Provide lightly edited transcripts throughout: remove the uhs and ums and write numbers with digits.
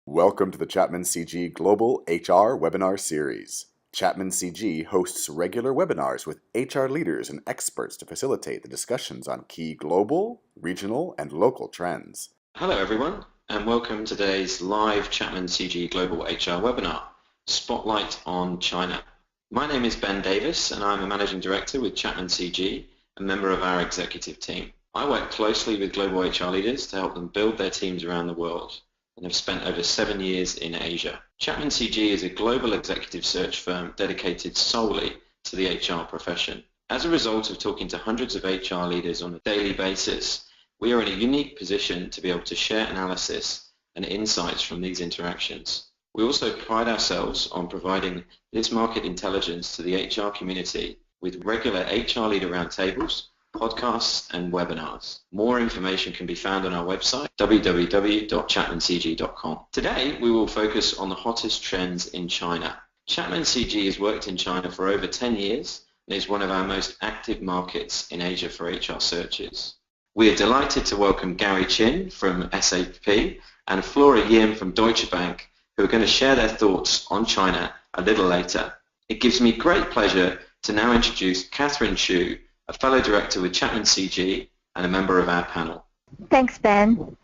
Welcome to the ChapmanCG Global HR Webinar Series. ChapmanCG hosts regular webinars with HR leaders and experts to facilitate the discussions on key global, regional, and local trends. Hello everyone, and welcome to today's live ChapmanCG Global HR Webinar, Spotlight on China. My name is Ben Davies, and I'm a Managing Director with ChapmanCG, a member of our executive team. I work closely with global HR leaders to help them build their teams around the world, and have spent over 7 years in Asia. ChapmanCG is a global executive search firm dedicated solely to the HR profession. As a result of talking to hundreds of HR leaders on a daily basis, we are in a unique position to be able to share analysis and insights from these interactions. We also pride ourselves on providing this market intelligence to the HR community with regular HR leader roundtables, podcasts and webinars. More information can be found on our website, www.chapmancg.com. Today, we will focus on the hottest trends in China. ChapmanCG has worked in China for over 10 years and is one of our most active markets in Asia for HR searches. We are delighted to welcome Gary Chin from SAP and Flora Yim from Deutsche Bank, who are going to share their thoughts on China a little later. It gives me great pleasure to now introduce Katherine Qu, a fellow director with ChapmanCG and a member of our panel. Thanks, Ben.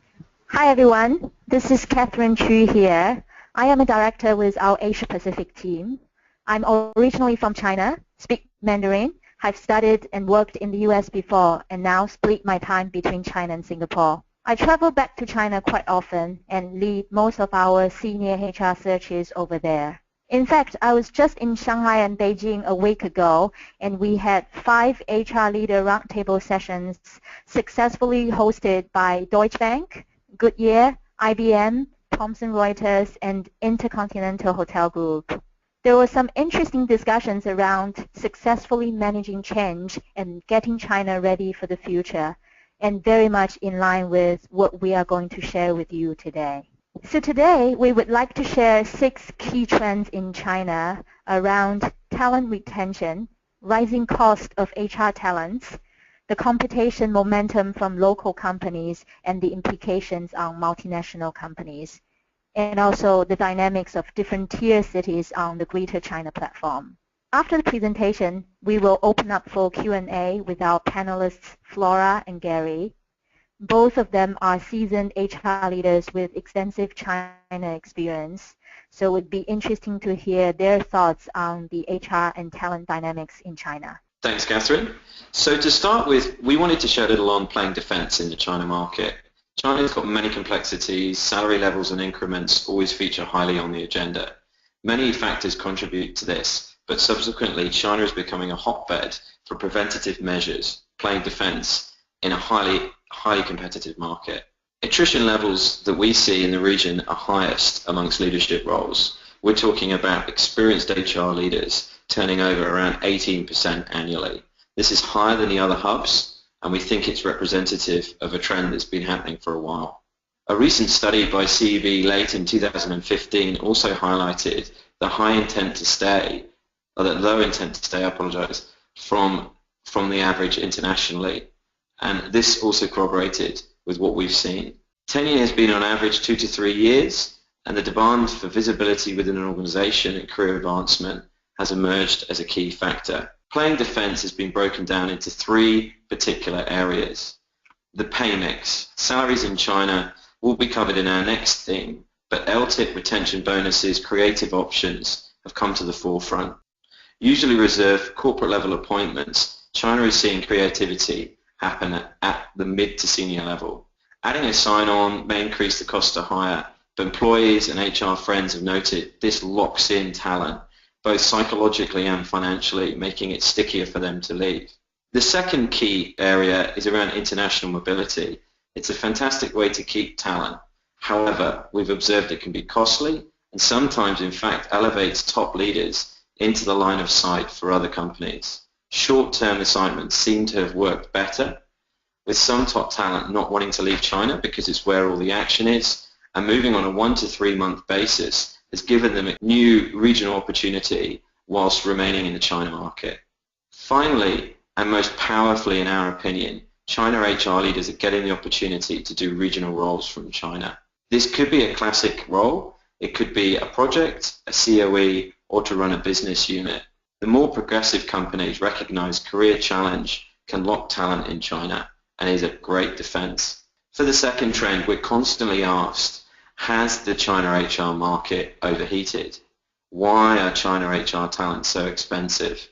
Hi, everyone. This is Katherine Qu here. I am a director with our Asia Pacific team. I'm originally from China, speak Mandarin, have studied and worked in the US before, and now split my time between China and Singapore. I travel back to China quite often and lead most of our senior HR searches over there. In fact, I was just in Shanghai and Beijing a week ago, and we had 5 HR leader roundtable sessions successfully hosted by Deutsche Bank, Goodyear, IBM, Thomson Reuters, and Intercontinental Hotel Group. There were some interesting discussions around successfully managing change and getting China ready for the future, and very much in line with what we are going to share with you today. So today, we would like to share 6 key trends in China around talent retention, rising cost of HR talents, the competition momentum from local companies and the implications on multinational companies, and also the dynamics of different tier cities on the Greater China platform. After the presentation, we will open up for Q&A with our panelists Flora and Gary. Both of them are seasoned HR leaders with extensive China experience, so it would be interesting to hear their thoughts on the HR and talent dynamics in China. Thanks, Katherine. So to start with, we wanted to shed a little on playing defense in the China market. China's got many complexities, salary levels and increments always feature highly on the agenda. Many factors contribute to this, but subsequently China is becoming a hotbed for preventative measures, playing defense in a highly competitive market. Attrition levels that we see in the region are highest amongst leadership roles. We're talking about experienced HR leaders turning over around 18% annually. This is higher than the other hubs, and we think it's representative of a trend that's been happening for a while. A recent study by CEB late in 2015 also highlighted the low intent to stay, from the average internationally. And this also corroborated with what we've seen. Tenure has been on average 2 to 3 years, and the demand for visibility within an organization and career advancement has emerged as a key factor. Playing defense has been broken down into 3 particular areas. The pay mix. Salaries in China will be covered in our next theme, but LTIP, retention bonuses, creative options have come to the forefront. Usually reserved for corporate level appointments, China is seeing creativity happen at the mid to senior level. Adding a sign-on may increase the cost to hire, but employees and HR friends have noted this locks in talent, both psychologically and financially, making it stickier for them to leave. The second key area is around international mobility. It's a fantastic way to keep talent. However, we've observed it can be costly and sometimes, in fact, elevates top leaders into the line of sight for other companies. Short-term assignments seem to have worked better, with some top talent not wanting to leave China because it's where all the action is, and moving on a 1 to 3 month basis has given them a new regional opportunity whilst remaining in the China market. Finally, and most powerfully in our opinion, China HR leaders are getting the opportunity to do regional roles from China. This could be a classic role. It could be a project, a COE, or to run a business unit. The more progressive companies recognize career challenge can lock talent in China and is a great defense. For the second trend, we're constantly asked, has the China HR market overheated? Why are China HR talent so expensive?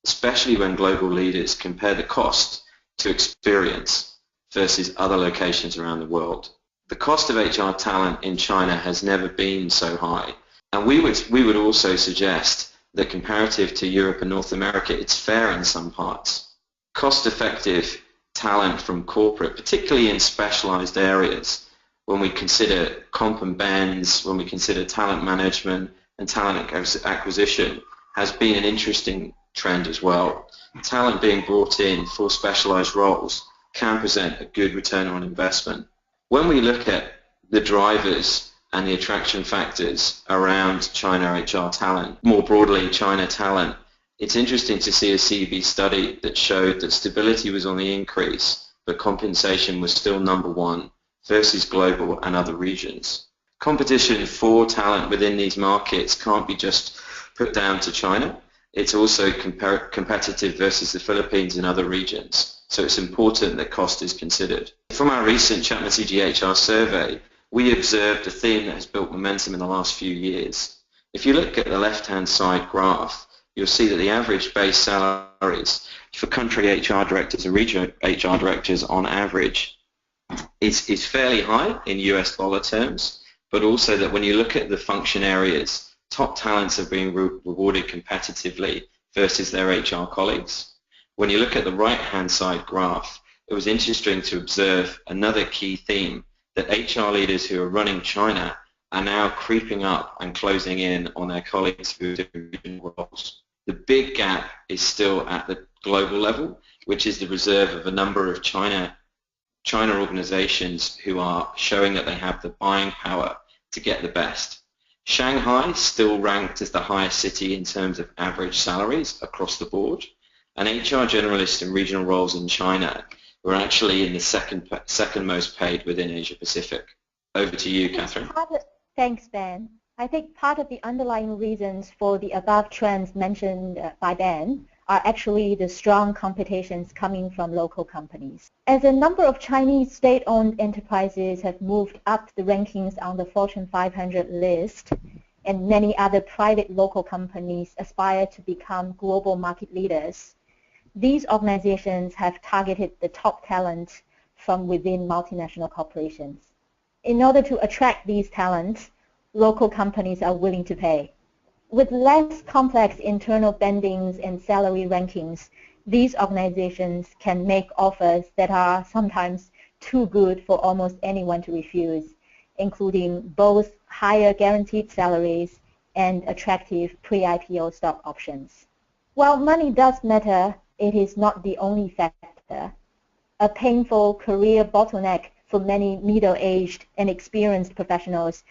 Especially when global leaders compare the cost to experience versus other locations around the world. The cost of HR talent in China has never been so high, and we would also suggest that comparative to Europe and North America, it's fair in some parts. Cost-effective talent from corporate, particularly in specialized areas, when we consider comp and bends, when we consider talent management and talent acquisition, has been an interesting trend as well. Talent being brought in for specialized roles can present a good return on investment. When we look at the drivers and the attraction factors around China HR talent, more broadly China talent, it's interesting to see a CB study that showed that stability was on the increase, but compensation was still number one versus global and other regions. Competition for talent within these markets can't be just put down to China. It's also competitive versus the Philippines and other regions. So it's important that cost is considered. From our recent ChapmanCG HR survey, we observed a theme that has built momentum in the last few years. If you look at the left-hand side graph, you'll see that the average base salaries for country HR directors and regional HR directors on average is fairly high in US dollar terms, but also that when you look at the function areas, top talents are being rewarded competitively versus their HR colleagues. When you look at the right-hand side graph, it was interesting to observe another key theme, that HR leaders who are running China are now creeping up and closing in on their colleagues who are doing regional roles. The big gap is still at the global level, which is the reserve of a number of China organizations who are showing that they have the buying power to get the best. Shanghai still ranked as the highest city in terms of average salaries across the board, and HR generalists in regional roles in China were actually in the second most paid within Asia Pacific. Over to you, Catherine. Thanks, Ben. I think part of the underlying reasons for the above trends mentioned by Ben are actually the strong competitions coming from local companies. As a number of Chinese state-owned enterprises have moved up the rankings on the Fortune 500 list, and many other private local companies aspire to become global market leaders, these organizations have targeted the top talent from within multinational corporations. In order to attract these talents, local companies are willing to pay. With less complex internal bandings and salary rankings, these organizations can make offers that are sometimes too good for almost anyone to refuse, including both higher guaranteed salaries and attractive pre-IPO stock options. While money does matter, it is not the only factor. A painful career bottleneck for many middle-aged and experienced professionals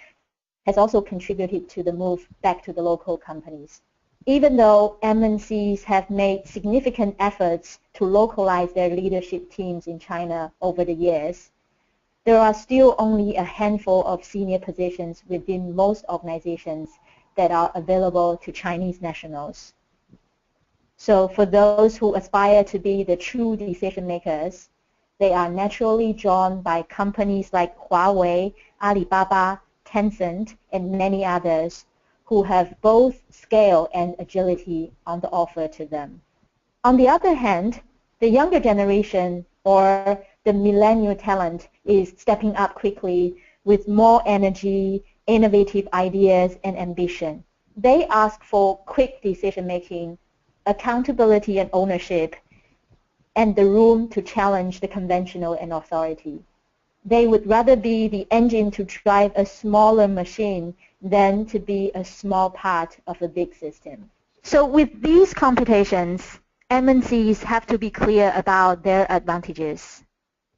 has also contributed to the move back to the local companies. Even though MNCs have made significant efforts to localize their leadership teams in China over the years, there are still only a handful of senior positions within most organizations that are available to Chinese nationals. So for those who aspire to be the true decision makers, they are naturally drawn by companies like Huawei, Alibaba, Tencent, and many others who have both scale and agility on the offer to them. On the other hand, the younger generation, or the millennial talent, is stepping up quickly with more energy, innovative ideas, and ambition. They ask for quick decision-making, accountability and ownership, and the room to challenge the conventional and authority. They would rather be the engine to drive a smaller machine than to be a small part of a big system. So with these competitions, MNCs have to be clear about their advantages.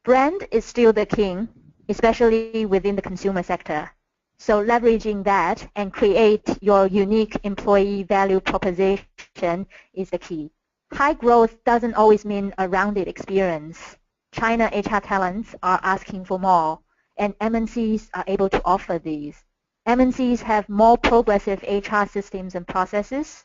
Brand is still the king, especially within the consumer sector. So leveraging that and create your unique employee value proposition is the key. High growth doesn't always mean a rounded experience. China HR talents are asking for more, and MNCs are able to offer these. MNCs have more progressive HR systems and processes.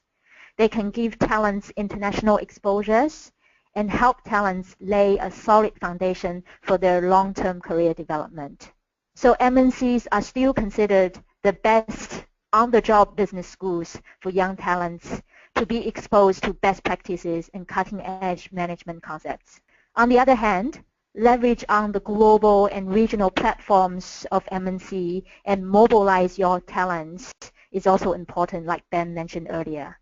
They can give talents international exposures and help talents lay a solid foundation for their long-term career development. So MNCs are still considered the best on-the-job business schools for young talents to be exposed to best practices and cutting-edge management concepts. On the other hand, leverage on the global and regional platforms of MNC and mobilize your talents is also important, like Ben mentioned earlier.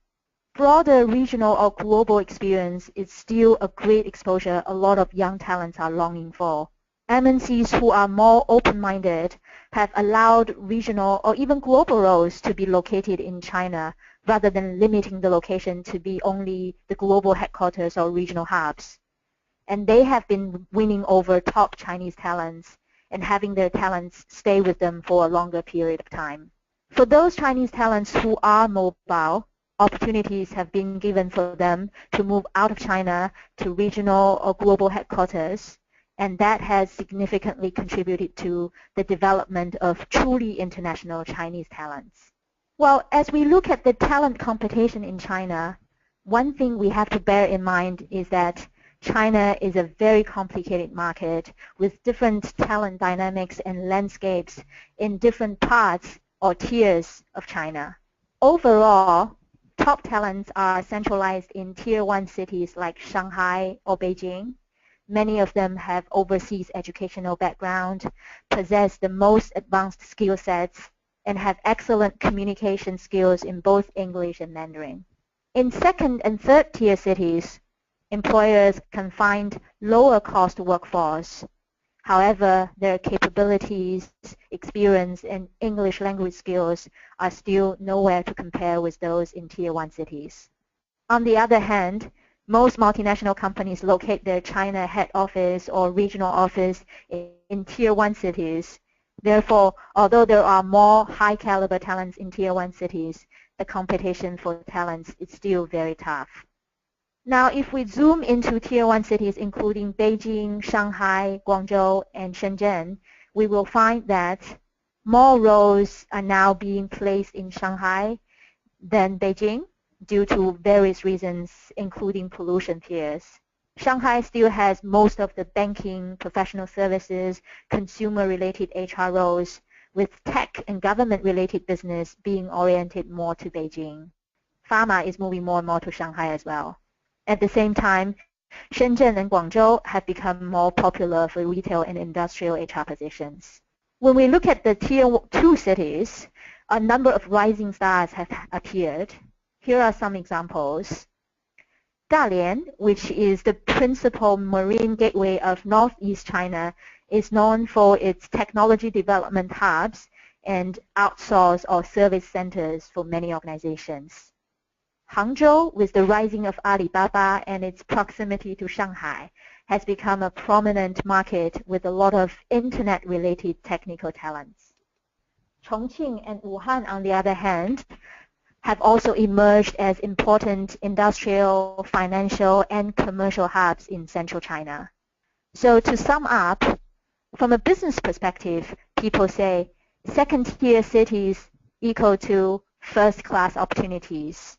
Broader regional or global experience is still a great exposure a lot of young talents are longing for. MNCs who are more open-minded have allowed regional or even global roles to be located in China rather than limiting the location to be only the global headquarters or regional hubs. And they have been winning over top Chinese talents and having their talents stay with them for a longer period of time. For those Chinese talents who are mobile, opportunities have been given for them to move out of China to regional or global headquarters, and that has significantly contributed to the development of truly international Chinese talents. Well, as we look at the talent competition in China, one thing we have to bear in mind is that China is a very complicated market with different talent dynamics and landscapes in different parts or tiers of China. Overall, top talents are centralized in Tier 1 cities like Shanghai or Beijing. Many of them have overseas educational background, possess the most advanced skill sets, and have excellent communication skills in both English and Mandarin. In second and third tier cities, employers can find lower cost workforce. However, their capabilities, experience, and English language skills are still nowhere to compare with those in Tier 1 cities. On the other hand, most multinational companies locate their China head office or regional office in Tier 1 cities. Therefore, although there are more high caliber talents in Tier 1 cities, the competition for talents is still very tough. Now, if we zoom into Tier 1 cities including Beijing, Shanghai, Guangzhou, and Shenzhen, we will find that more roles are now being placed in Shanghai than Beijing due to various reasons, including pollution fears. Shanghai still has most of the banking, professional services, consumer-related HR roles, with tech and government-related business being oriented more to Beijing. Pharma is moving more and more to Shanghai as well. At the same time, Shenzhen and Guangzhou have become more popular for retail and industrial HR positions. When we look at the Tier 2 cities, a number of rising stars have appeared. Here are some examples. Dalian, which is the principal marine gateway of Northeast China, is known for its technology development hubs and outsource or service centers for many organizations. Hangzhou, with the rising of Alibaba and its proximity to Shanghai, has become a prominent market with a lot of internet-related technical talents. Chongqing and Wuhan, on the other hand, have also emerged as important industrial, financial, and commercial hubs in central China. So to sum up, from a business perspective, people say second-tier cities equal to first-class opportunities.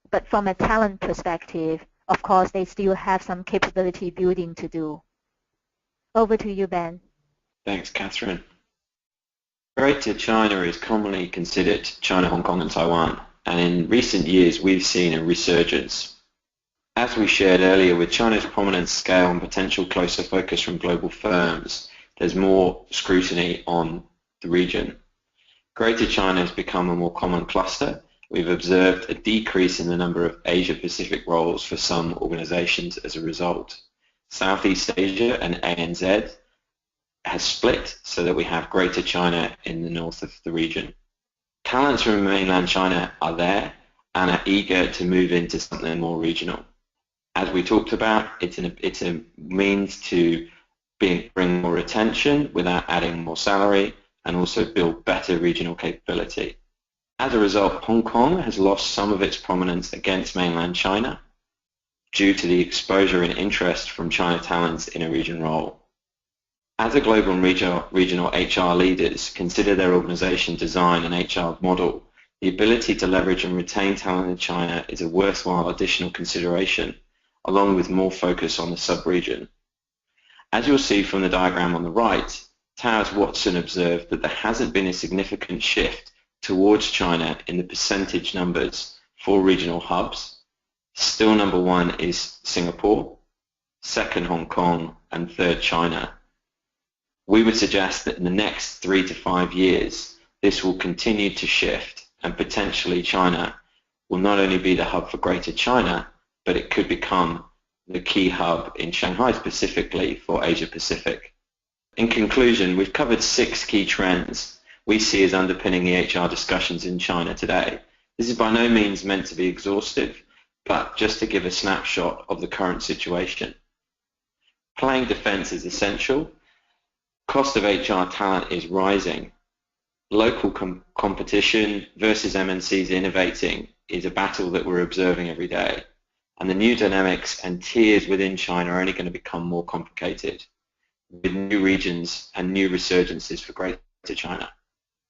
But from a talent perspective, of course, they still have some capability building to do. Over to you, Ben. Thanks, Catherine. Greater China is commonly considered China, Hong Kong, and Taiwan, and in recent years we've seen a resurgence. As we shared earlier, with China's prominent scale and potential closer focus from global firms, there's more scrutiny on the region. Greater China has become a more common cluster. We've observed a decrease in the number of Asia-Pacific roles for some organizations as a result. Southeast Asia and ANZ has split so that we have Greater China in the north of the region. Talents from mainland China are there and are eager to move into something more regional. As we talked about, it's a means to bring more attention without adding more salary and also build better regional capability. As a result, Hong Kong has lost some of its prominence against mainland China due to the exposure and interest from China talents in a region role. As a global and regional HR leaders consider their organization design and HR model, the ability to leverage and retain talent in China is a worthwhile additional consideration, along with more focus on the sub-region. As you'll see from the diagram on the right, Towers Watson observed that there hasn't been a significant shift towards China in the percentage numbers for regional hubs. Still number one is Singapore, second Hong Kong, and third China. We would suggest that in the next 3 to 5 years, this will continue to shift, and potentially China will not only be the hub for Greater China, but it could become the key hub in Shanghai specifically for Asia Pacific. In conclusion, we've covered 6 key trends we see as underpinning the HR discussions in China today. This is by no means meant to be exhaustive, but just to give a snapshot of the current situation. Playing defense is essential. Cost of HR talent is rising. Local competition versus MNC'S innovating is a battle that we're observing every day. And the new dynamics and tiers within China are only going to become more complicated with new regions and new resurgences for Greater China.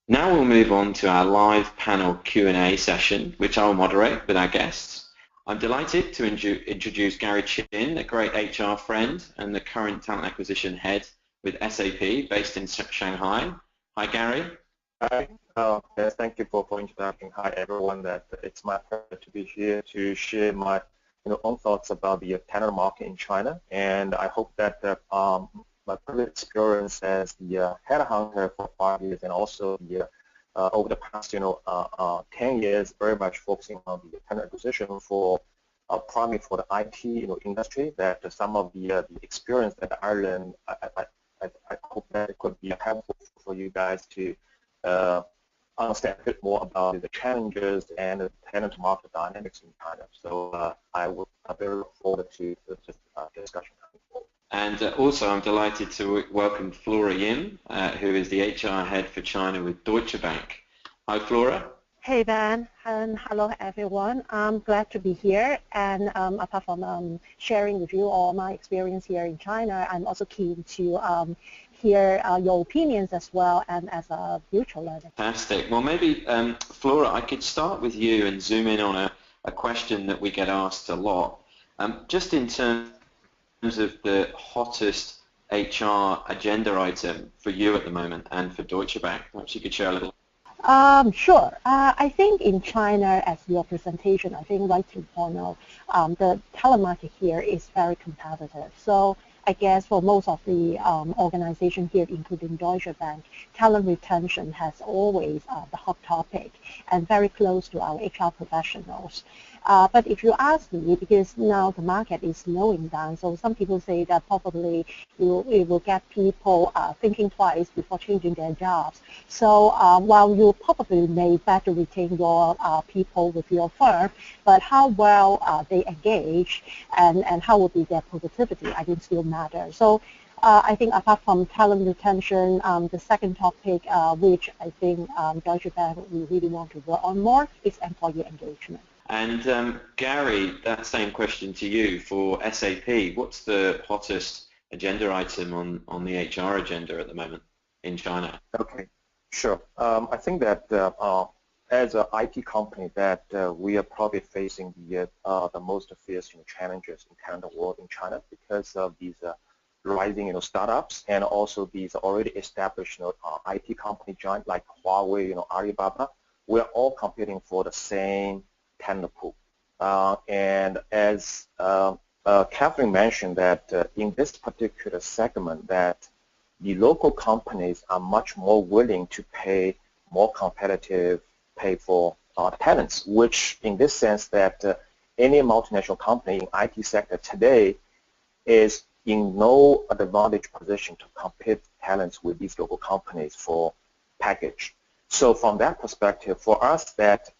Now we'll move on to our live panel Q&A session, which I'll moderate with our guests. I'm delighted to introduce Gary Chin, a great HR friend and the current talent acquisition head with SAP based in Shanghai. Hi, Gary. Hi. Yes, thank you for introducing. Hi, everyone. It's my pleasure to be here to share my own thoughts about the talent market in China. And I hope that my previous experience as the headhunter for 5 years and also over the past 10 years, very much focusing on the talent acquisition for primarily for the IT industry. That some of the experience that I learned, I hope that it could be helpful for you guys to understand a bit more about the challenges and the talent market dynamics in China. So I very look forward to this discussion. And also I'm delighted to welcome Flora Yim, who is the HR head for China with Deutsche Bank. Hi, Flora. Hey, Ben, and hello, everyone. I'm glad to be here. And apart from sharing with you all my experience here in China, I'm also keen to hear your opinions as well, and as a mutual learner. Fantastic. Well, maybe, Flora, I could start with you and zoom in on a question that we get asked a lot. Just in terms of the hottest HR agenda item for you at the moment and for Deutsche Bank, perhaps you could share a little. Sure. I think in China, as your presentation, I think right to point out, the talent market here is very competitive. So I guess for most of the organizations here, including Deutsche Bank, talent retention has always the hot topic and very close to our HR professionals. But if you ask me, because now the market is slowing down, so some people say that probably it will get people thinking twice before changing their jobs. So while you probably may better retain your people with your firm, but how well they engage and how will be their productivity, I think still matters. So I think apart from talent retention, the second topic, which I think Deutsche Bank we really want to work on more, is employee engagement. And Gary, that same question to you for SAP. What's the hottest agenda item on the HR agenda at the moment in China? Okay, sure. I think that as an IT company, that we are probably facing the most fierce challenges in talent world in China because of these rising startups and also these already established IT company giant like Huawei, Alibaba. We're all competing for the same talent pool. And as Katherine mentioned, that in this particular segment, that the local companies are much more willing to pay more competitive pay for talents, which in this sense that any multinational company in IT sector today is in no advantage position to compete talents with these local companies for package. So from that perspective, for us, that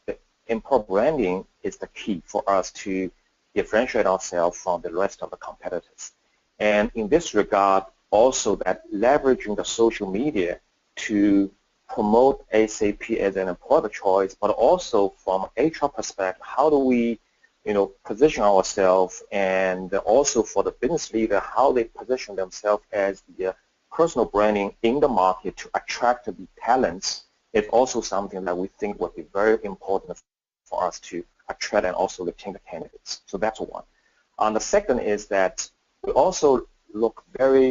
employer branding is the key for us to differentiate ourselves from the rest of the competitors. And in this regard, also that leveraging the social media to promote SAP as an employer choice, but also from HR perspective, how do we position ourselves, and also for the business leader, how they position themselves as the personal branding in the market to attract the talents is also something that we think would be very important for us to attract and also retain the candidates. So that's one. The second is that we also look very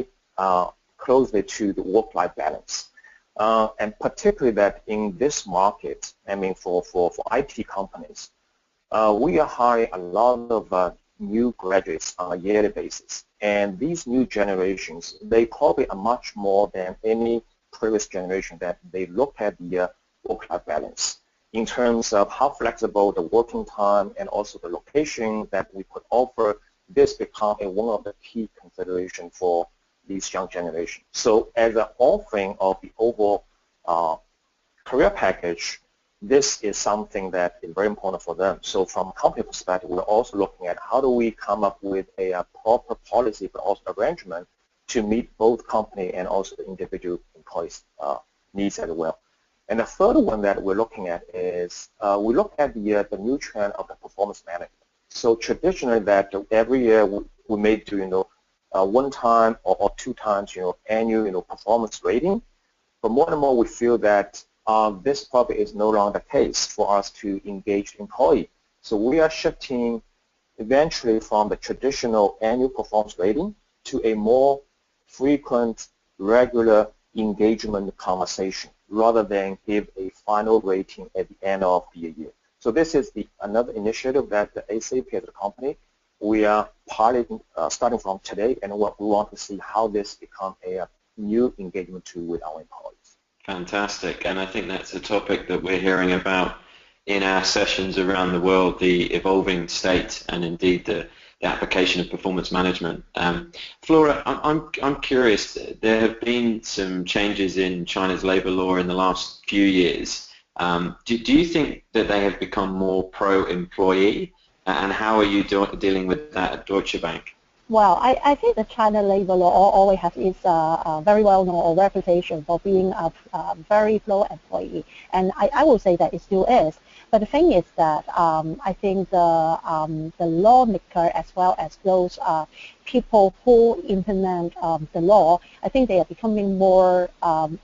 closely to the work-life balance. And particularly that in this market, I mean for IT companies, we are hiring a lot of new graduates on a yearly basis. And these new generations, they probably are much more than any previous generation that they look at the work-life balance in terms of how flexible the working time and also the location that we could offer. This become one of the key considerations for these young generations. So as an offering of the overall career package, this is something that is very important for them. So from a company perspective, we're also looking at how do we come up with a proper policy but also arrangement to meet both company and also the individual employees' needs as well. And the third one that we're looking at is we look at the new trend of the performance management. So traditionally that every year we may do one time or two times annual performance rating, but more and more we feel that this probably is no longer the case for us to engage the employee. So we are shifting eventually from the traditional annual performance rating to a more frequent, regular engagement conversation rather than give a final rating at the end of the year. So this is another initiative that the ASAP as a company, we are piloting starting from today, and we want to see how this becomes a new engagement tool with our employees. Fantastic, and I think that's a topic that we're hearing about in our sessions around the world, the evolving state and indeed the application of performance management. Flora, I'm curious, there have been some changes in China's labor law in the last few years. Do you think that they have become more pro-employee, and how are you dealing with that at Deutsche Bank? Well, I think the China labor law always has its very well-known reputation for being a very pro-employee, and I will say that it still is. But the thing is that I think the lawmaker as well as those people who implement the law, I think they are becoming more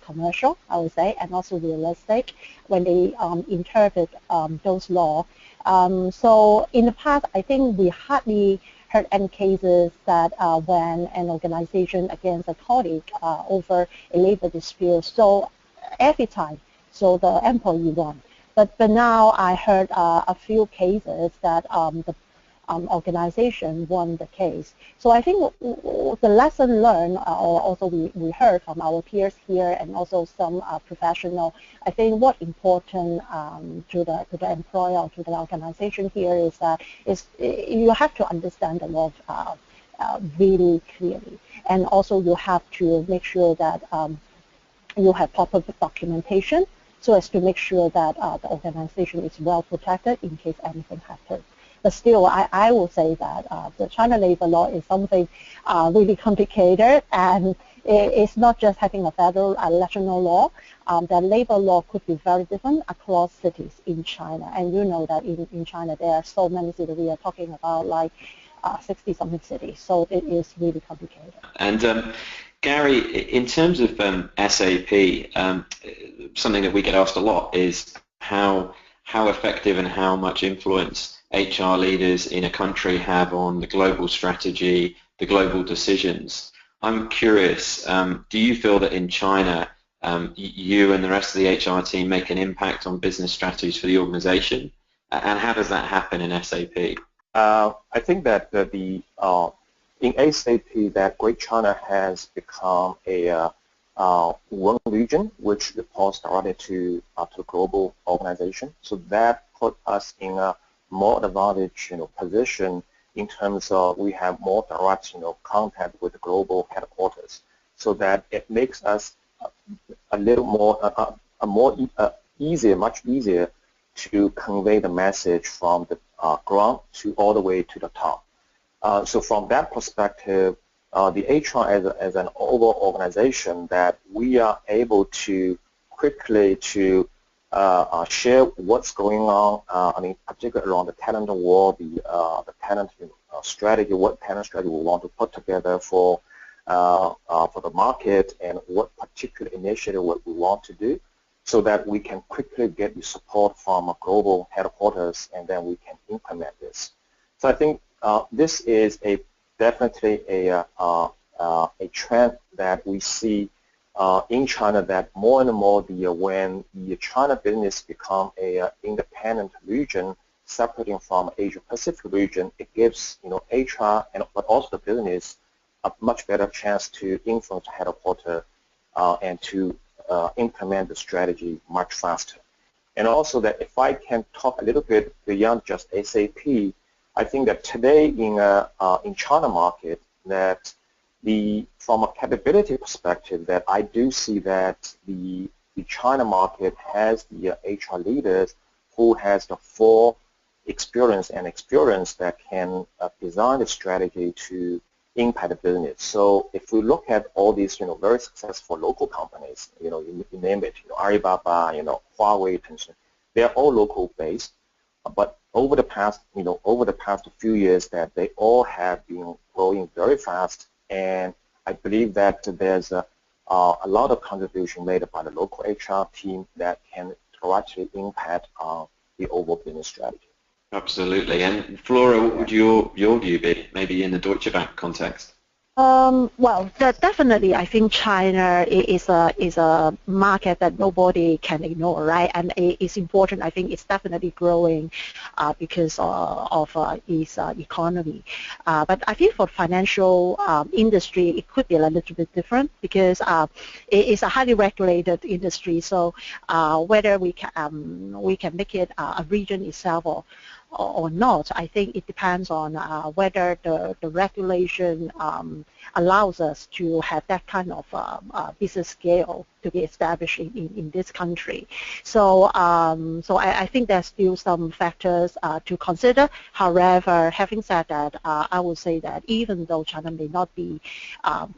commercial, I would say, and also realistic when they interpret those laws. So in the past, I think we hardly heard any cases that when an organization against a colleague over a labor dispute, so every time, so the employee won. But now I heard a few cases that the organization won the case. So I think the lesson learned, or also we heard from our peers here and also some professional, I think what important to the employer or to the organization here is that you have to understand the law really clearly, and also you have to make sure that you have proper documentation so as to make sure that the organization is well protected in case anything happens. But still, I will say that the China labor law is something really complicated, and it's not just having a federal national law. The labor law could be very different across cities in China. And you know that in China there are so many cities. We are talking about like 60-something cities. So it is really complicated. And Gary, in terms of SAP, something that we get asked a lot is how effective and how much influence HR leaders in a country have on the global strategy, the global decisions. I'm curious, do you feel that in China, you and the rest of the HR team make an impact on business strategies for the organization? And how does that happen in SAP? I think that in SAP, that Great China has become a one region which reports directly to the global organization. So that put us in a more advantage position in terms of we have more direct contact with the global headquarters, so that it makes us a little more much easier to convey the message from the ground to all the way to the top. So from that perspective, the HR as an overall organization, that we are able to quickly to share what's going on. I mean, particularly around the talent war, the talent strategy, what talent strategy we want to put together for for the market and what particular initiative what we want to do, so that we can quickly get the support from a global headquarters, and then we can implement this. So I think this is definitely a trend that we see in China, that more and more when the China business become a independent region separating from Asia Pacific region, it gives HR but also the business a much better chance to influence the headquarters and to implement the strategy much faster. And also that if I can talk a little bit beyond just SAP, I think that today in China market, that from a capability perspective, that I do see that the China market has the HR leaders who has the full experience that can design the strategy to impact the business. So if we look at all these very successful local companies, you name it, Alibaba, Huawei, Tencent, they are all local based, but over the past few years, that they all have been growing very fast, and I believe that there's a lot of contribution made by the local HR team that can directly impact the overall business strategy. Absolutely. And Flora, what would your view be, maybe in the Deutsche Bank context? Well, definitely, I think China is a market that nobody can ignore, right? And it's important. I think it's definitely growing because of its economy. But I think for financial industry, it could be a little bit different because it is a highly regulated industry. So whether we can make it a region itself or not, I think it depends on whether the regulation allows us to have that kind of business scale to be established in this country. So I think there's still some factors to consider. However, having said that, I would say that even though China may not be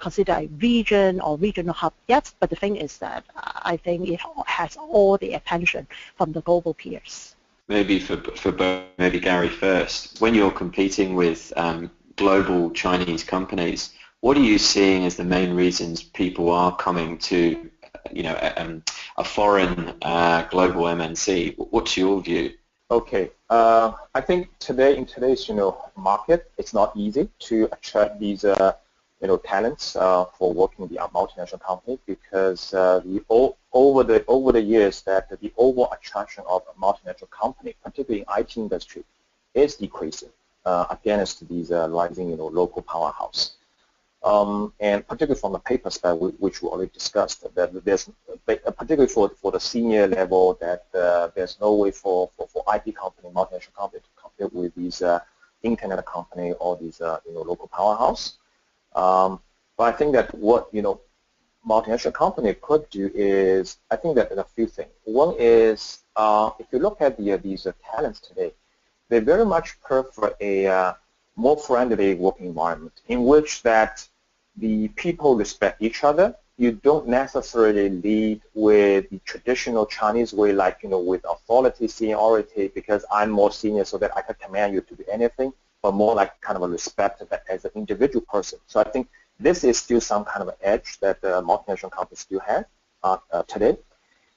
considered a region or regional hub yet, but the thing is that I think it has all the attention from the global peers. Maybe for both, maybe Gary first. When you're competing with global Chinese companies, what are you seeing as the main reasons people are coming to, a foreign global MNC? What's your view? Okay, I think in today's market, it's not easy to attract these talents for working in the multinational company, because over the years that the overall attraction of a multinational company, particularly in IT industry, is decreasing against these rising local powerhouse. And particularly from the pay perspective, which we already discussed, that there's particularly for the senior level, that there's no way for IT company, multinational company to compete with these internet company or these local powerhouse. But I think that what multinational company could do is, I think that there are a few things. One is, if you look at these talents today, they very much prefer a more friendly working environment in which that the people respect each other. You don't necessarily lead with the traditional Chinese way, like with authority, seniority, because I'm more senior so that I can command you to do anything, but more like kind of a respect as an individual person. So I think this is still some kind of an edge that multinational companies still have today.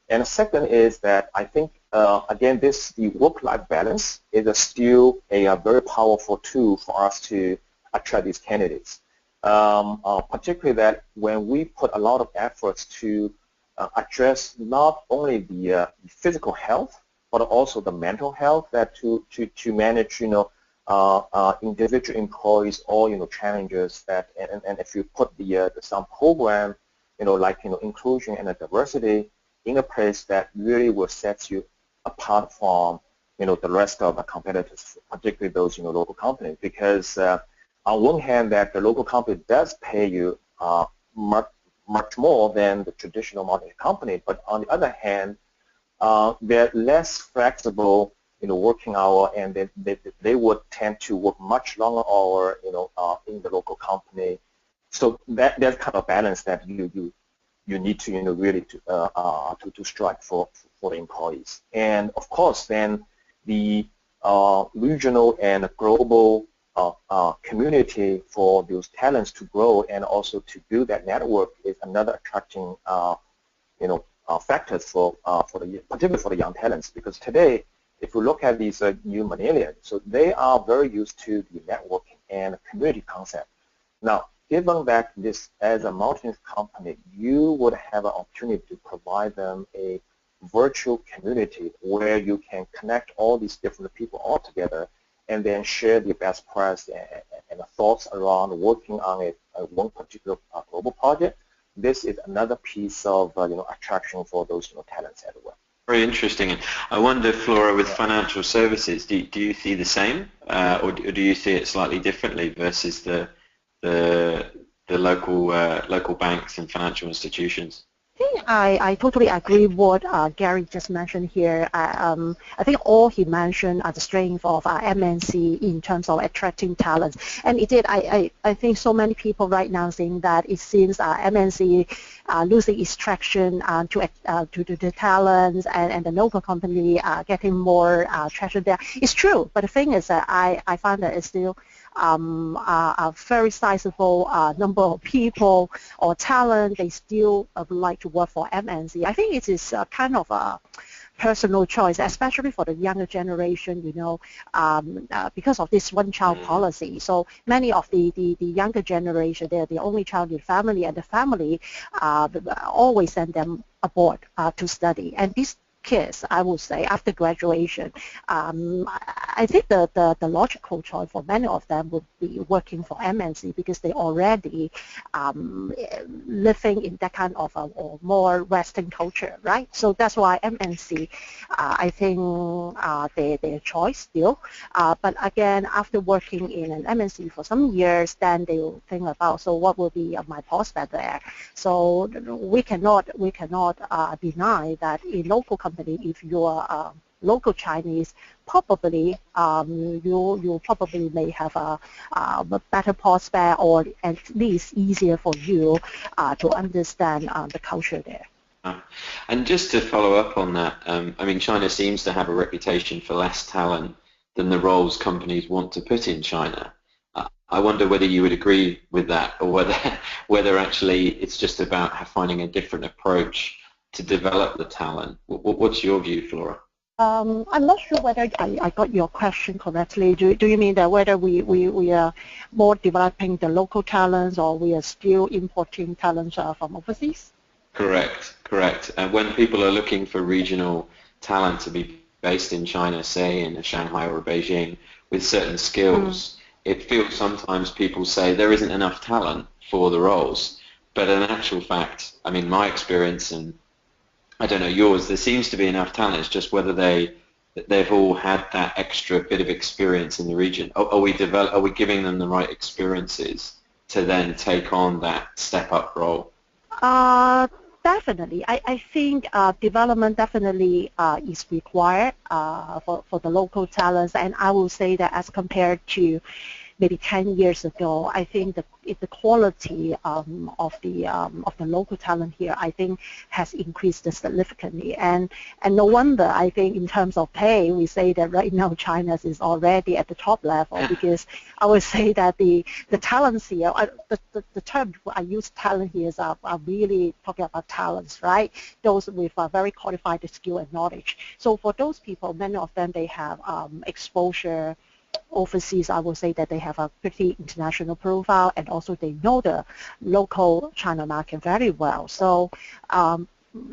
And the second is that I think, again, the work-life balance is still a very powerful tool for us to attract these candidates. Particularly that when we put a lot of efforts to address not only the physical health, but also the mental health, that to manage, individual employees or challenges that, and if you put some program, like inclusion and diversity in a place, that really will set you apart from the rest of the competitors, particularly those local companies, because on one hand, that the local company does pay you much more than the traditional multinational company, but on the other hand, they're less flexible working hour, and they would tend to work much longer hour in the local company. So that's kind of balance that you need to really to strike for the employees. And of course, then the regional and global community for those talents to grow and also to build that network is another attracting factors particularly for the young talents, because today if you look at these new millennials, so they are very used to the networking and community concept. Now, given that this as a multinational company, you would have an opportunity to provide them a virtual community where you can connect all these different people all together and then share the best practice and thoughts around working on one particular global project. This is another piece of attraction for those talents as well. Very interesting. And I wonder, Flora, with financial services, do you see the same, or do you see it slightly differently versus the local banks and financial institutions? I totally agree with what Gary just mentioned here. I think all he mentioned are the strength of MNC in terms of attracting talents. And it did. I think so many people right now saying that it seems MNC losing its traction to the talents, and the local company getting more traction there. It's true, but the thing is that I find that it's still a very sizable number of people or talent, they still would like to work for MNC. I think it is kind of a personal choice, especially for the younger generation, because of this one-child policy. So many of the younger generation, they're the only child in the family, and the family always send them abroad to study. And these kids, I would say, after graduation, I think the logical choice for many of them would be working for MNC because they already living in that kind of or more Western culture, right? So that's why MNC, I think their choice still. But again, after working in an MNC for some years, then they will think about, so what will be my prospect there? So we cannot deny that in local company, if you're local Chinese, probably you probably may have a better prospect, or at least easier for you to understand the culture there. And just to follow up on that, I mean, China seems to have a reputation for less talent than the roles companies want to put in China. I wonder whether you would agree with that, or whether actually it's just about finding a different approach to develop the talent. What's your view, Flora? I'm not sure whether I got your question correctly. Do you mean that whether we are more developing the local talents, or we are still importing talents from overseas? Correct. When people are looking for regional talent to be based in China, say in Shanghai or Beijing, with certain skills, it feels sometimes people say there isn't enough talent for the roles. But in actual fact, I mean, my experience, and I don't know yours, there seems to be enough talent. It's just whether they've all had that extra bit of experience in the region. Are we giving them the right experiences to then take on that step-up role? Definitely. I think development definitely is required for the local talents, and I will say that as compared to maybe 10 years ago, I think the quality of the local talent here, I think, has increased significantly. And no wonder, I think, in terms of pay, we say that right now China is already at the top level, because I would say that the talents here, the term I use talent here is are really talking about talents, right? Those with very qualified skill and knowledge. So for those people, many of them, they have exposure overseas. I will say that they have a pretty international profile, and also they know the local China market very well. So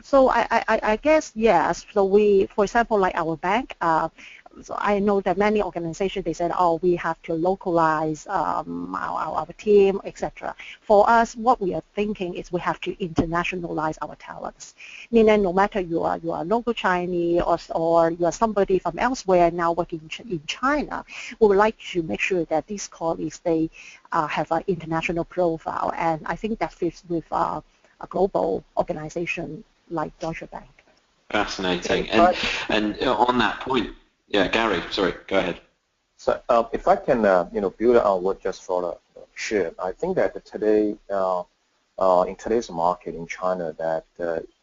so I guess yes. So we, for example, like our bank, so I know that many organizations, they said, oh, we have to localize our team, etc. For us, what we are thinking is we have to internationalize our talents. Meaning, no matter you are local Chinese, or you are somebody from elsewhere now working in China, we would like to make sure that these colleagues, they have an international profile. And I think that fits with a global organization like Deutsche Bank. Fascinating. And on that point, yeah, Gary, sorry, go ahead. So if I can, build on what just Flora shared, I think that today, in today's market in China, that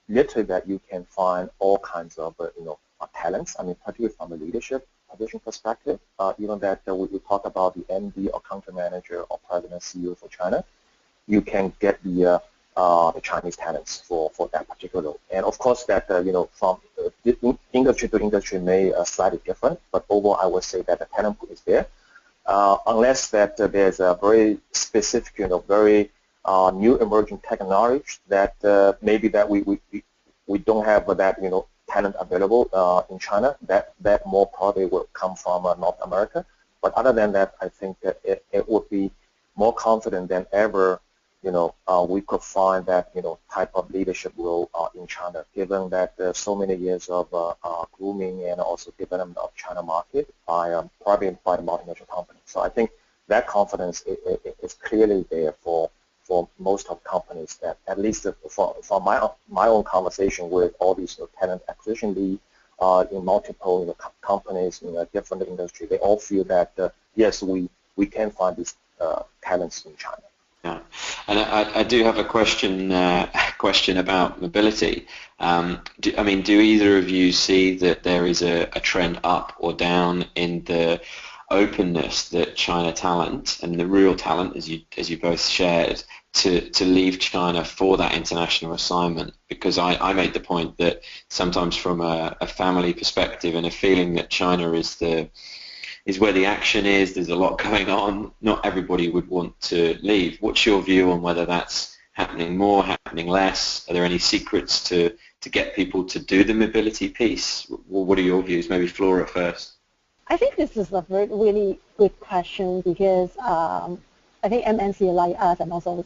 literally that you can find all kinds of, talents. I mean, particularly from the leadership position perspective, even that we talk about the MD or country manager or president CEO for China, you can get the Chinese talents for that particular role. And of course that, from industry to industry may slightly different, but overall I would say that the talent pool is there. Unless that there's a very specific, very new emerging technology that maybe that we don't have that, talent available in China, that more probably will come from North America. But other than that, I think that it would be more confident than ever, we could find that, type of leadership role in China, given that there's so many years of grooming and also development of China market by probably by multinational companies. So I think that confidence is clearly there for most of companies, that at least from my own conversation with all these talent acquisition lead in multiple companies in a different industry, they all feel that yes, we can find these talents in China. Yeah, and I do have a question about mobility. Do either of you see that there is a trend up or down in the openness that China talent and the real talent, as you both shared, to leave China for that international assignment? Because I made the point that sometimes from a family perspective and a feeling that China is where the action is, there's a lot going on, not everybody would want to leave. What's your view on whether that's happening more, happening less? Are there any secrets to get people to do the mobility piece? What are your views? Maybe Flora first. I think this is a really good question, because I think MNC like us and also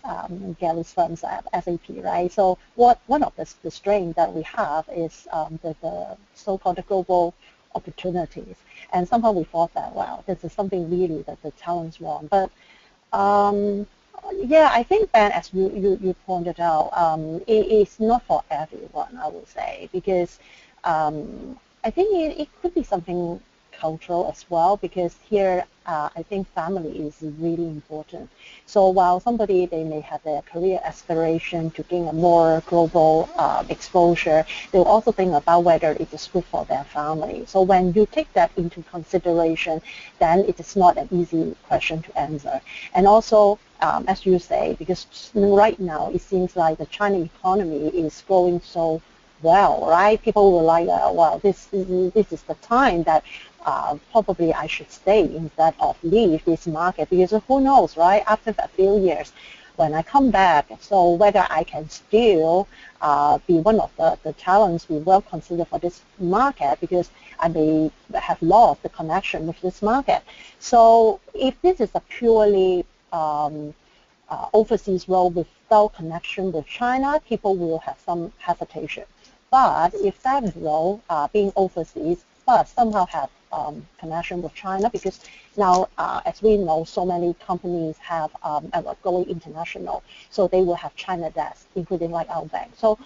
Gary's firms at SAP, right? So one of the strengths that we have is the so-called global opportunities. And somehow we thought that, wow, this is something really that the talents want. But yeah, I think, Ben, as you pointed out, it's not for everyone, I would say, because I think it could be something cultural as well, because here I think family is really important. So while somebody, they may have their career aspiration to gain a more global exposure, they'll also think about whether it is good for their family. So when you take that into consideration, then it is not an easy question to answer. And also, as you say, because right now it seems like the Chinese economy is growing so well, right? People were like, well, this is the time that probably I should stay instead of leave this market, because who knows, right? After a few years, when I come back, so whether I can still be one of the talents we will consider for this market, because I may have lost the connection with this market. So if this is a purely overseas role without connection with China, people will have some hesitation. But if that role being overseas, but somehow have connection with China, because now, as we know, so many companies have going international, so they will have China desks, including like our bank. So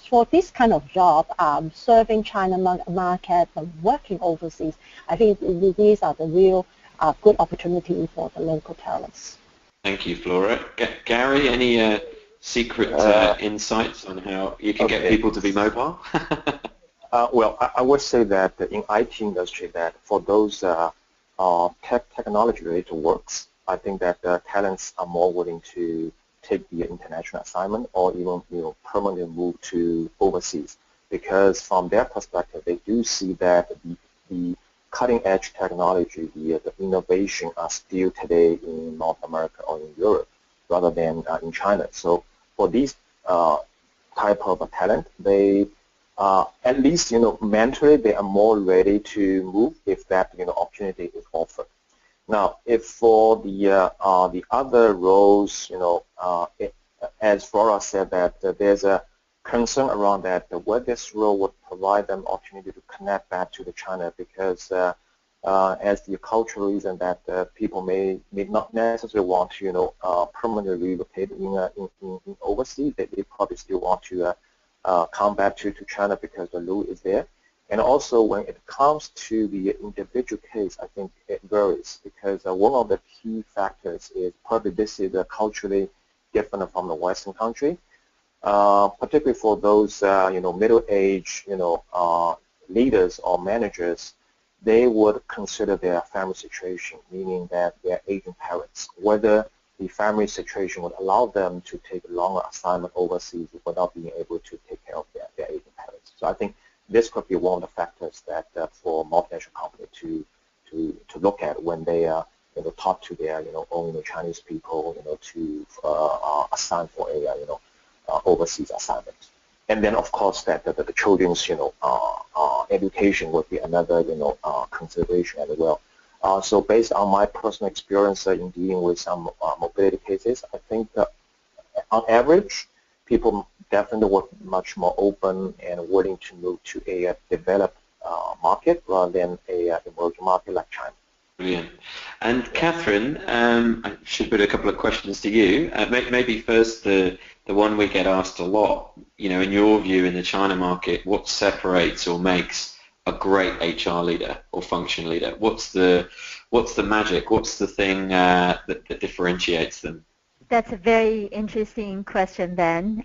for this kind of job, serving China market and working overseas, I think these are the real good opportunity for the local talents. Thank you, Flora. Gary, any secret insights on how you can get people to be mobile? Well, I would say that in IT industry, that for those technology-related works, I think that talents are more willing to take the international assignment or even permanently move to overseas, because from their perspective, they do see that the cutting-edge technology, the innovation are still today in North America or in Europe rather than in China. So for these type of talent, they at least, mentally, they are more ready to move if that, opportunity is offered. Now, if for the other roles, as Flora said, that there's a concern around that, whether this role would provide them opportunity to connect back to the China, because as the cultural reason that people may not necessarily want to, permanently relocate in overseas, they probably still want to come back to China because the rule is there. And also when it comes to the individual case, I think it varies, because one of the key factors is probably this is culturally different from the Western country, particularly for those middle-aged leaders or managers. they would consider their family situation, meaning that their aging parents, whether the family situation would allow them to take longer assignment overseas without being able to take care of their aging parents. So I think this could be one of the factors that for multinational company to look at when they talk to their own Chinese people to assign for a overseas assignment. And then of course that the children's education would be another consideration as well. So based on my personal experience in dealing with some mobility cases, I think that on average, people definitely were much more open and willing to move to a developed market rather than a emerging market like China. Brilliant. And Katherine, I should put a couple of questions to you. Maybe first the one we get asked a lot. In your view, in the China market, what separates or makes a great HR leader or function leader? What's the magic? What's the thing that differentiates them? That's a very interesting question, Ben.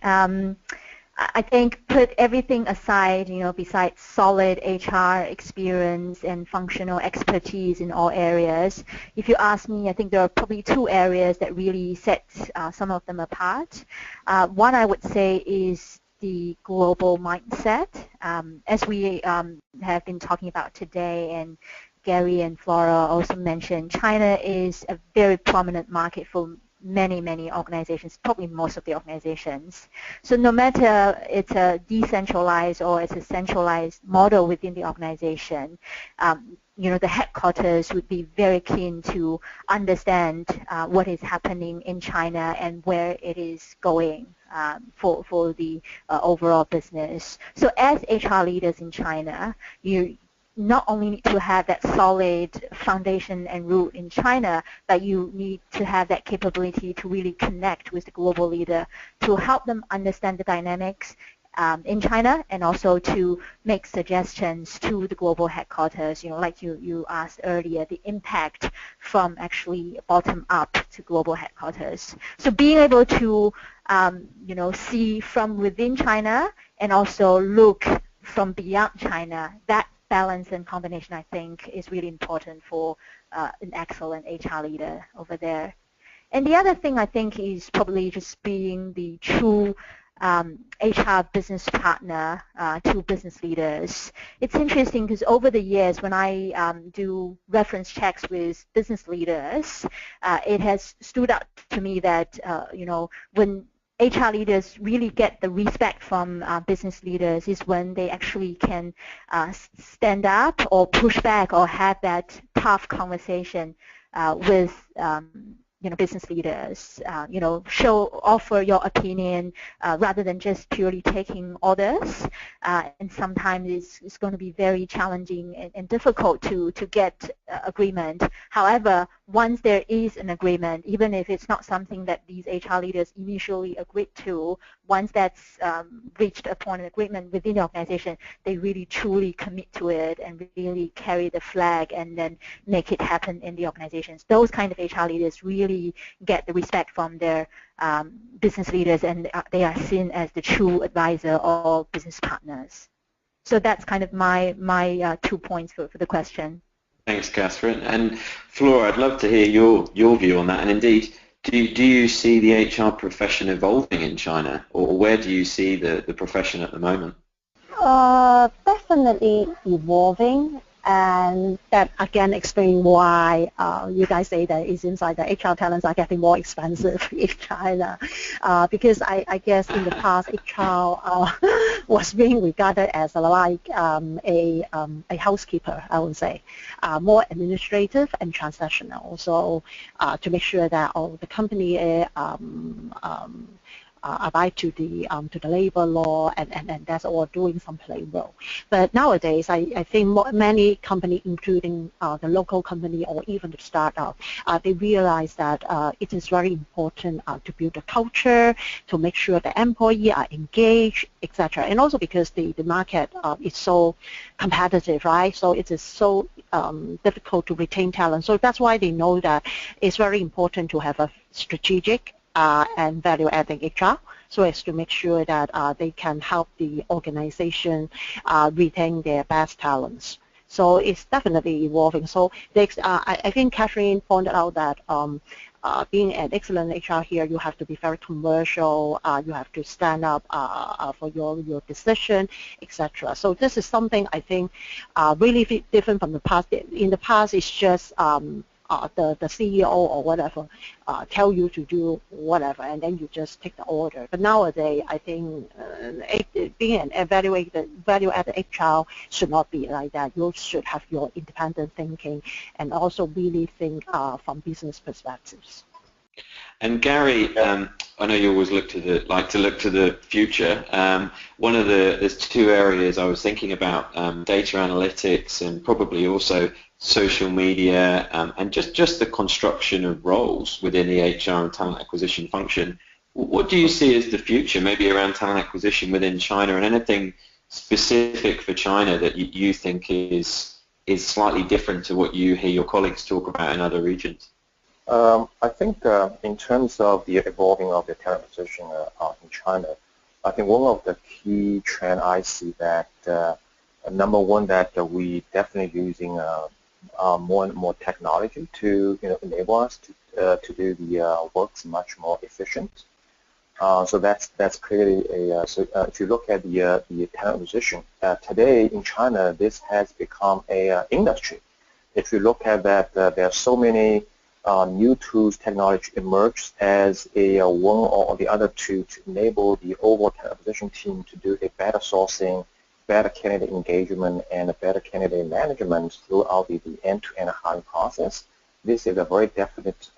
I think put everything aside, besides solid HR experience and functional expertise in all areas, if you ask me, I think there are probably two areas that really set some of them apart. One I would say is the global mindset. As we have been talking about today, and Gary and Flora also mentioned, China is a very prominent market for many organizations, probably most of the organizations. So no matter it's a decentralized or it's a centralized model within the organization, the headquarters would be very keen to understand what is happening in China and where it is going for the overall business. So as HR leaders in China, you not only need to have that solid foundation and root in China, but you need to have that capability to really connect with the global leader to help them understand the dynamics in China, and also to make suggestions to the global headquarters, like you asked earlier, the impact from actually bottom up to global headquarters. So being able to see from within China and also look from beyond China, that balance and combination, I think, is really important for an excellent HR leader over there. And the other thing I think is probably just being the true HR business partner to business leaders. It's interesting because over the years when I do reference checks with business leaders, it has stood out to me that when HR leaders really get the respect from business leaders is when they actually can stand up or push back or have that tough conversation with business leaders, offer your opinion rather than just purely taking orders. And sometimes it's going to be very challenging and difficult to get agreement. However, once there is an agreement, even if it's not something that these HR leaders initially agreed to, once that's reached a point of agreement within the organization, they really truly commit to it and really carry the flag and then make it happen in the organizations. Those kind of HR leaders really get the respect from their business leaders, and they are seen as the true advisor or business partners. So that's kind of my 2 points for the question. Thanks, Katherine. And Flora, I'd love to hear your view on that. And indeed, do you see the HR profession evolving in China, or where do you see the profession at the moment? Definitely evolving, and that again explains why you guys say that it seems like the HR talents are getting more expensive in China, because I guess in the past HR was being regarded as like a housekeeper, I would say, more administrative and transactional. So to make sure that the company abide to the labor law, and that's all doing some play role. But nowadays, I think many companies, including the local company or even the startup, they realize that it is very important to build a culture, to make sure the employees are engaged, etc. And also because the market is so competitive, right? So it is so difficult to retain talent. So that's why they know that it's very important to have a strategic and value-adding HR, so as to make sure that they can help the organization retain their best talents. So it's definitely evolving. So I think Katherine pointed out that being an excellent HR here, you have to be very commercial. You have to stand up for your decision, etc. So this is something I think really different from the past. In the past, it's just the CEO or whatever tell you to do whatever, and then you just take the order. But nowadays, I think being an value-added HR should not be like that. You should have your independent thinking and also really think from business perspectives. And Gary, I know you always like to look to the future. There's two areas I was thinking about: data analytics and probably also social media, and just the construction of roles within the HR and talent acquisition function. What do you see as the future, maybe around talent acquisition within China, and anything specific for China that you think is slightly different to what you hear your colleagues talk about in other regions? I think in terms of the evolving of the talent acquisition in China, I think one of the key trends I see that number one, that we definitely using more and more technology to enable us to do the works much more efficient. So that's clearly if you look at the talent acquisition today in China, this has become a industry. If you look at that, there are so many new tools, technology emerged as one or the other to enable the overall talent acquisition team to do a better sourcing, better candidate engagement, and a better candidate management throughout the end-to-end hiring process. This is a very definite,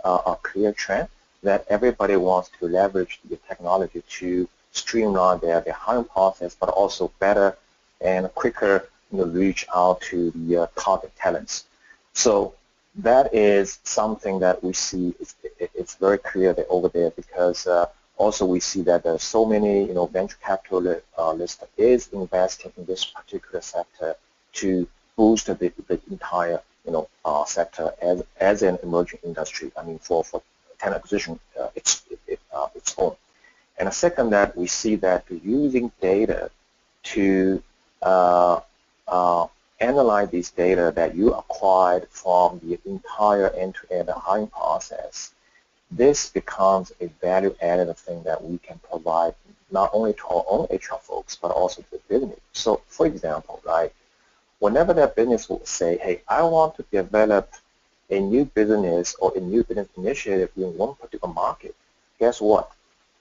clear trend that everybody wants to leverage the technology to streamline their hiring process, but also better and quicker reach out to the target talents. So that is something that we see. It's very clear that over there, because also we see that there's so many venture capitalists is investing in this particular sector to boost the entire sector as an emerging industry. I mean, for talent acquisition, its own. And the second, that we see that using data to analyze this data that you acquired from the entire end-to-end hiring process, this becomes a value-added thing that we can provide not only to our own HR folks, but also to the business. So, for example, like whenever that business will say, hey, I want to develop a new business or a new business initiative in one particular market, guess what?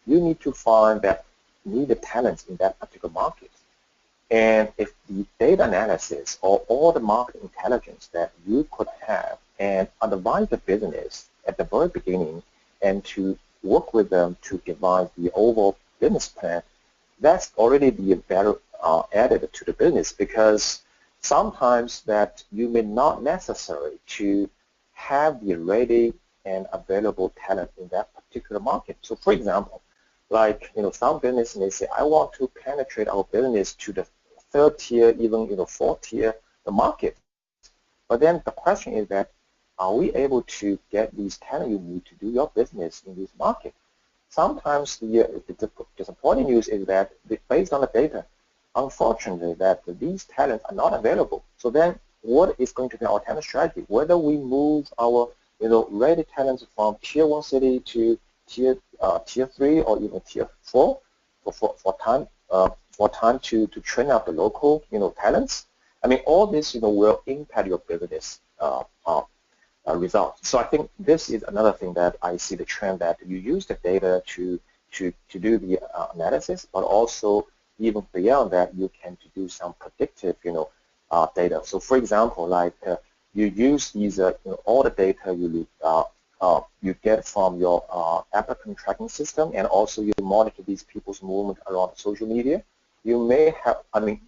You need to find that needed talents in that particular market. And if the data analysis or all the market intelligence that you could have and advise the business at the very beginning and to work with them to devise the overall business plan, that's already the value added to the business, because sometimes that you may not necessary to have the ready and available talent in that particular market. So for example, like some business may say, I want to penetrate our business to the third tier, even fourth tier, the market. But then the question is that, are we able to get these talent you need to do your business in this market? Sometimes the disappointing news is that based on the data, unfortunately, that these talents are not available. So then what is going to be our talent strategy? Whether we move our ready talents from tier 1 city to tier 3 or even tier 4 for time to train up the local talents. I mean, all this will impact your business results. So I think this is another thing that I see the trend, that you use the data to do the analysis, but also even beyond that, you can do some predictive data. So for example, like you use these all the data you get from your applicant tracking system, and also you monitor these people's movement around social media. You may have,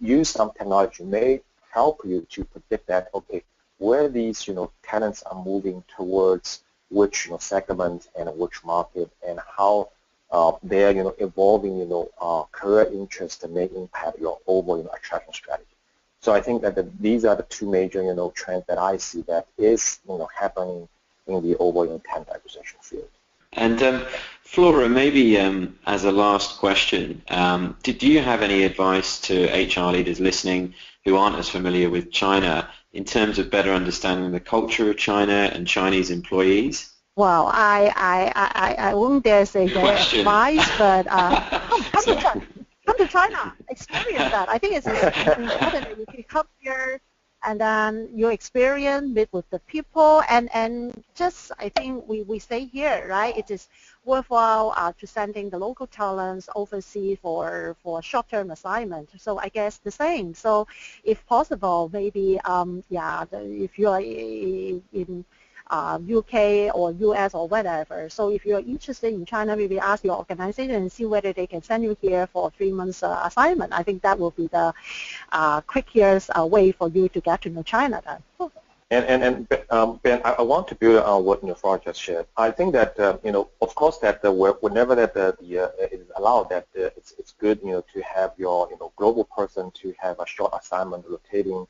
use some technology may help you to predict that, okay, where these talents are moving towards which segment and which market, and how they are evolving career interest may impact your overall attraction strategy. So I think that these are the two major trends that I see that is happening in the overall talent acquisition field. And Flora, maybe as a last question, do you have any advice to HR leaders listening who aren't as familiar with China in terms of better understanding the culture of China and Chinese employees? Well, I wouldn't dare say that advice, but come to China, experience that. I think it's important that you can come here and then you experience meet with the people and just I think we stay here, right? It is worthwhile to sending the local talents overseas for short-term assignment. So I guess the same. So if possible, maybe if you are in UK or US or whatever. So if you're interested in China, maybe ask your organization and see whether they can send you here for 3 months assignment. I think that will be the quickest way for you to get to know China then. And Ben, I want to build on what Flora just shared. I think that of course that whenever that it is allowed, that it's good to have your global person to have a short assignment rotating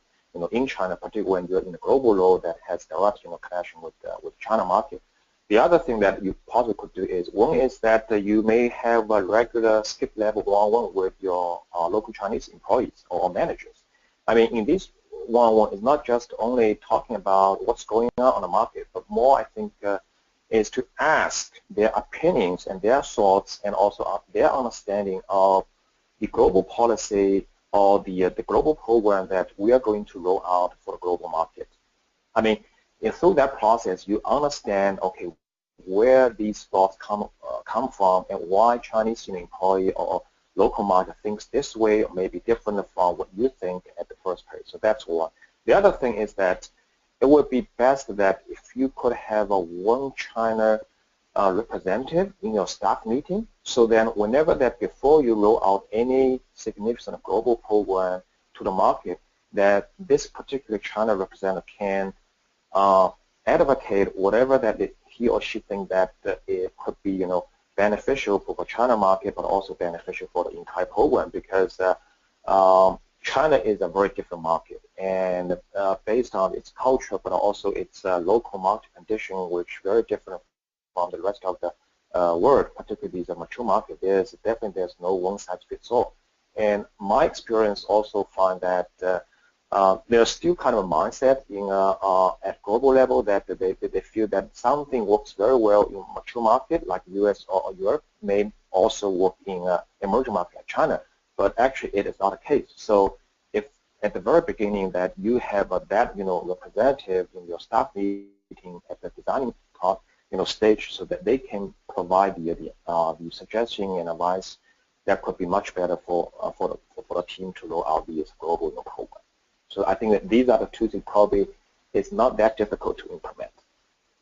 in China, particularly when you're in a global role that has direct connection with China market. The other thing that you possibly could do is one is that you may have a regular skip level one-on-one with your local Chinese employees or managers. I mean, in this one-on-one is not just only talking about what's going on the market, but more I think is to ask their opinions and their thoughts and also their understanding of the global policy or the global program that we are going to roll out for the global market. I mean, through that process, you understand, okay, where these thoughts come from and why Chinese employee or local market thinks this way or maybe different from what you think at the first place. So that's one. The other thing is that it would be best that if you could have a one China representative in your staff meeting, so then whenever that before you roll out any significant global program to the market, that this particular China representative can advocate whatever that he or she thinks that it could be beneficial for the China market, but also beneficial for the entire program, because China is a very different market, and based on its culture, but also its local market condition, which very different from the rest of the world, particularly these mature market. There's no one size fits all. And my experience also find that there's still kind of a mindset in at global level that they feel that something works very well in mature market like US or Europe may also work in emerging market like China, but actually it is not the case. So if at the very beginning that you have that representative in your staff meeting at the designing stage, so that they can provide the suggestion and advice, that could be much better for the team to roll out this global program. So I think that these are the two things probably it's not that difficult to implement.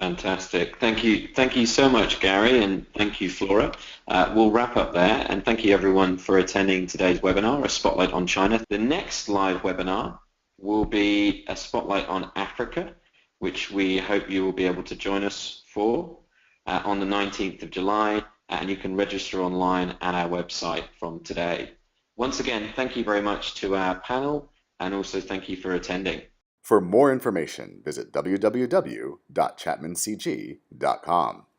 Fantastic. Thank you so much, Gary, and thank you, Flora. We'll wrap up there, and thank you everyone for attending today's webinar, a Spotlight on China. The next live webinar will be a Spotlight on Africa, which we hope you will be able to join us for on the 19th of July, and you can register online at our website from today. Once again, thank you very much to our panel, and also thank you for attending. For more information, visit www.ChapmanCG.com.